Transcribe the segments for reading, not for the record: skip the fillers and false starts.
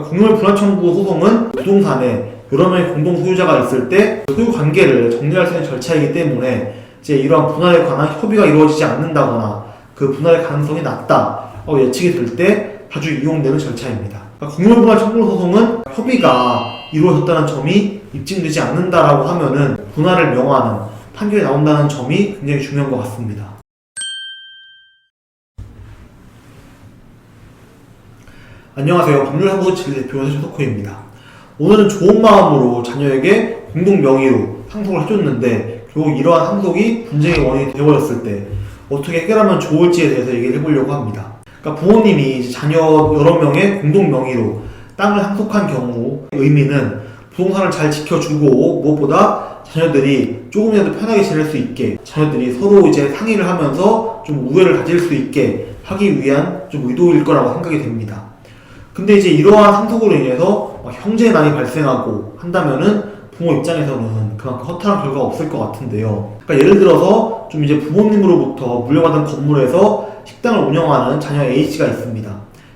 그러니까 공유물 분할 청구 소송은 부동산에 여러 명의 공동 소유자가 있을 때 소유 관계를 정리할 수 있는 절차이기 때문에 이제 이러한 분할에 관한 협의가 이루어지지 않는다거나 그 분할의 가능성이 낮다고 예측이 될 때 자주 이용되는 절차입니다. 그러니까 공유물 분할 청구 소송은 협의가 이루어졌다는 점이 입증되지 않는다라고 하면은 분할을 명하는 판결이 나온다는 점이 굉장히 중요한 것 같습니다. 안녕하세요. 법률사무소 진리대표 최석호입니다. 오늘은 좋은 마음으로 자녀에게 공동 명의로 상속을 해줬는데 결국 이러한 상속이 분쟁의 원인이 되어버렸을 때 어떻게 해결하면 좋을지에 대해서 얘기를 해보려고 합니다. 그러니까 부모님이 자녀 여러 명의 공동 명의로 땅을 상속한 경우 의미는 부동산을 잘 지켜주고 무엇보다 자녀들이 조금이라도 편하게 지낼 수 있게 자녀들이 서로 이제 상의를 하면서 좀 우애를 가질 수 있게 하기 위한 좀 의도일 거라고 생각이 됩니다. 근데 이제 이러한 상속으로 인해서 형제난이 발생하고 한다면은 부모 입장에서는 그만큼 허탈한 결과가 없을 것 같은데요. 그러니까 예를 들어서 좀 이제 부모님으로부터 물려받은 건물에서 식당을 운영하는 자녀 A씨가 있습니다.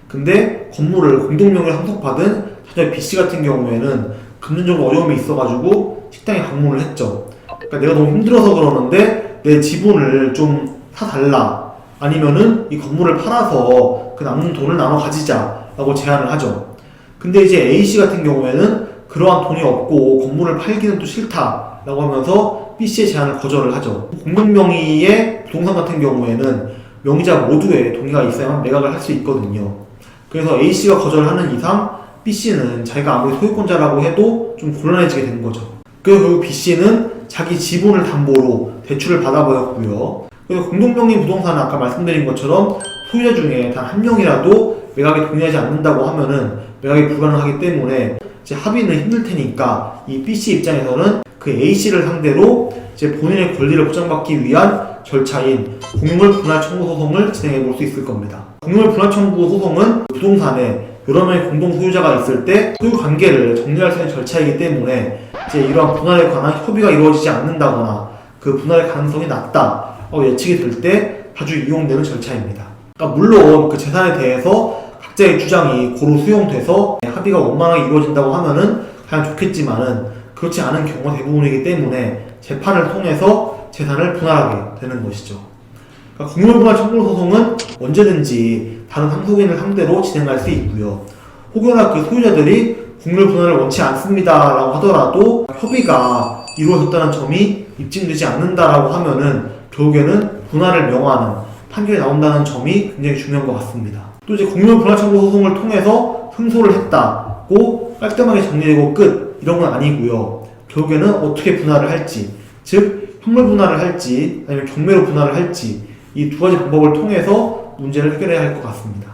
근데 건물을 공동명의로 상속받은 자녀 B씨 같은 경우에는 금전적으로 어려움이 있어가지고 식당에 방문을 했죠. 그러니까 내가 너무 힘들어서 그러는데 내 지분을 좀 사달라, 아니면은 이 건물을 팔아서 그 남는 돈을 나눠 가지자 라고 제안을 하죠. 근데 이제 A씨 같은 경우에는 그러한 돈이 없고 건물을 팔기는 또 싫다 라고 하면서 B씨의 제안을 거절을 하죠. 공동명의의 부동산 같은 경우에는 명의자 모두의 동의가 있어야만 매각을 할 수 있거든요. 그래서 A씨가 거절하는 이상 B씨는 자기가 아무리 소유권자라고 해도 좀 곤란해지게 된 거죠. 그래서 결국 B씨는 자기 지분을 담보로 대출을 받아버렸고요. 그래서 공동명의 부동산은 아까 말씀드린 것처럼 소유자 중에 단 한 명이라도 매각에 동의하지 않는다고 하면은 매각이 불가능하기 때문에 이제 합의는 힘들 테니까 이 B씨 입장에서는 그 A씨를 상대로 이제 본인의 권리를 보장받기 위한 절차인 공유물 분할 청구 소송을 진행해 볼 수 있을 겁니다. 공유물 분할 청구 소송은 부동산에 여러 명의 공동 소유자가 있을 때 소유 관계를 정리할 수 있는 절차이기 때문에 이제 이러한 분할에 관한 협의가 이루어지지 않는다거나 그 분할의 가능성이 낮다고 예측이 될 때 자주 이용되는 절차입니다. 그러니까 물론 그 재산에 대해서 각자의 주장이 고루 수용돼서 합의가 원만하게 이루어진다고 하면은 가장 좋겠지만은 그렇지 않은 경우가 대부분이기 때문에 재판을 통해서 재산을 분할하게 되는 것이죠. 그러니까 공유물 분할 청구 소송은 언제든지 다른 상속인을 상대로 진행할 수 있고요. 혹여나 그 소유자들이 공유물 분할을 원치 않습니다 라고 하더라도 협의가 이루어졌다는 점이 입증되지 않는다라고 하면은 결국에는 분할을 명하는 판결이 나온다는 점이 굉장히 중요한 것 같습니다. 또 이제 공유물 분할 청구 소송을 통해서 승소를 했다고 깔끔하게 정리되고 끝, 이런 건 아니고요. 결국에는 어떻게 분할을 할지, 즉 현물 분할을 할지 아니면 경매로 분할을 할지 이 두 가지 방법을 통해서 문제를 해결해야 할 것 같습니다.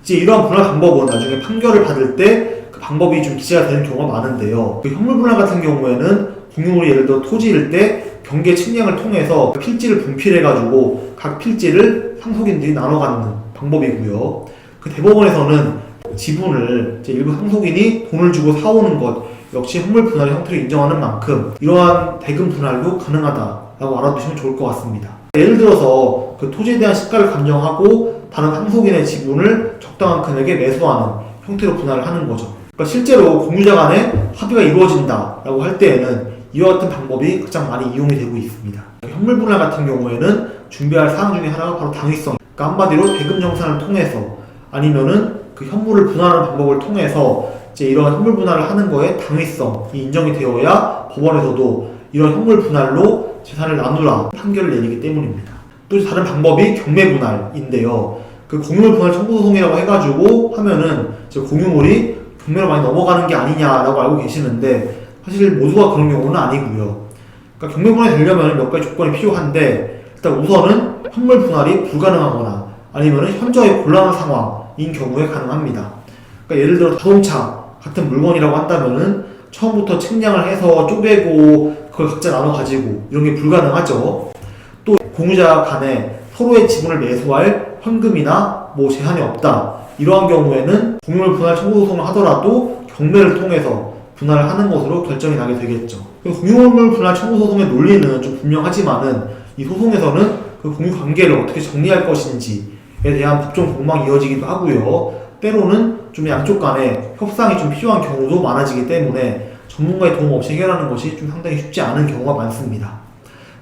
이제 이러한 분할 방법은 나중에 판결을 받을 때 그 방법이 좀 기재가 되는 경우가 많은데요. 그 현물 분할 같은 경우에는 공유물이 예를 들어 토지일 때 경계 측량을 통해서 필지를 분필해가지고 각 필지를 상속인들이 나눠 갖는 방법이고요. 그 대법원에서는 지분을 이제 일부 상속인이 돈을 주고 사오는 것 역시 현물 분할의 형태를 인정하는 만큼 이러한 대금 분할도 가능하다라고 알아두시면 좋을 것 같습니다. 예를 들어서 그 토지에 대한 시가를 감정하고 다른 상속인의 지분을 적당한 금액에 매수하는 형태로 분할을 하는 거죠. 그러니까 실제로 공유자 간에 합의가 이루어진다라고 할 때에는 이와 같은 방법이 가장 많이 이용이 되고 있습니다. 현물 분할 같은 경우에는 준비할 사항 중에 하나가 바로 당위성. 그러니까 한마디로 대금 정산을 통해서 아니면은 그 현물을 분할하는 방법을 통해서 이제 이런 현물 분할을 하는 거에 당위성이 인정이 되어야 법원에서도 이런 현물 분할로 재산을 나누라 판결을 내리기 때문입니다. 또 다른 방법이 경매 분할인데요. 그 공유물 분할 청구 소송이라고 해가지고 하면은 이제 공유물이 경매로 많이 넘어가는 게 아니냐라고 알고 계시는데 사실 모두가 그런 경우는 아니고요. 그러니까 경매 분할이 되려면 몇 가지 조건이 필요한데 일단 우선은 현물 분할이 불가능하거나 아니면 현저히 곤란한 상황인 경우에 가능합니다. 그러니까 예를 들어 자동차 같은 물건이라고 한다면은 처음부터 측량을 해서 쪼개고 그걸 각자 나눠 가지고 이런 게 불가능하죠. 또 공유자 간에 서로의 지분을 매수할 현금이나 뭐 재산이 없다. 이러한 경우에는 공유물 분할 청구 소송을 하더라도 경매를 통해서 분할을 하는 것으로 결정이 나게 되겠죠. 공유물 분할 청구 소송의 논리는 좀 분명하지만은 이 소송에서는 그 공유 관계를 어떻게 정리할 것인지에 대한 법정 공방이 이어지기도 하고요. 때로는 좀 양쪽 간에 협상이 좀 필요한 경우도 많아지기 때문에 전문가의 도움 없이 해결하는 것이 좀 상당히 쉽지 않은 경우가 많습니다.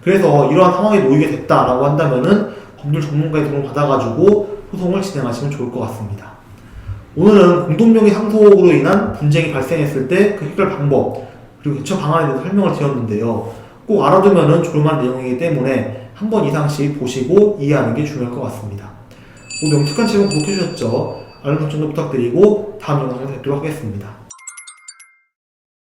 그래서 이러한 상황에 놓이게 됐다라고 한다면은 법률 전문가의 도움을 받아가지고 소송을 진행하시면 좋을 것 같습니다. 오늘은 공동명의 상속으로 인한 분쟁이 발생했을 때 그 해결 방법 그리고 대처 방안에 대해서 설명을 드렸는데요. 꼭 알아두면 조용한 내용이기 때문에 한 번 이상씩 보시고 이해하는 게 중요할 것 같습니다. 모두 영특한 채널 구독해주셨죠? 알림 설정도 부탁드리고 다음 영상에서 뵙도록 하겠습니다.